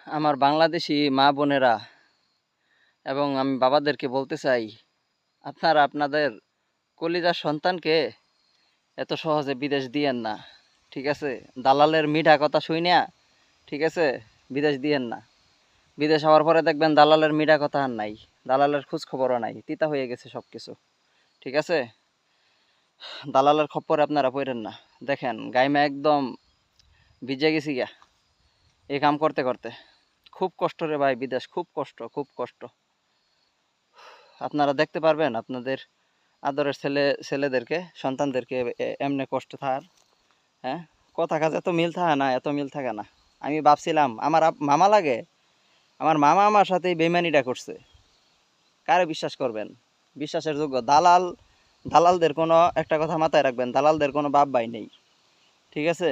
আমার বাংলাদেশি মা বোনেরা এবং আমি বাবাদেরকে বলতে চাই, আপনারা আপনাদের কলিজার সন্তানকে এত সহজে বিদেশ দিয়েন না। ঠিক আছে? দালালের মিঠা কথা শুইনা, ঠিক আছে, বিদেশ দিয়েন না। বিদেশ হওয়ার পরে দেখবেন দালালের মিঠা কথা আর নাই, দালালের খোঁজ খবরও নাই, তিতা হয়ে গেছে সব কিছু। ঠিক আছে? দালালের খপ্পরে আপনারা পড়েন না। দেখেন গাইমা একদম ভিজে গেছি গা এই কাম করতে করতে। খুব কষ্ট রে ভাই, বিদেশ খুব কষ্ট, খুব কষ্ট। আপনারা দেখতে পারবেন আপনাদের আদরের ছেলেদেরকে, সন্তানদেরকে এমনি কষ্ট থাকার। হ্যাঁ, কথা কাজে এত মিল থাকে না, এত মিল থাকে না। আমি ভাবছিলাম আমার মামা লাগে, আমার মামা আমার সাথে এই বেইমানিটা করছে। কারে বিশ্বাস করবেন? বিশ্বাসের যোগ্য দালালদের কোনো একটা কথা মাথায় রাখবেন, দালালদের কোনো বাপ ভাই নেই। ঠিক আছে?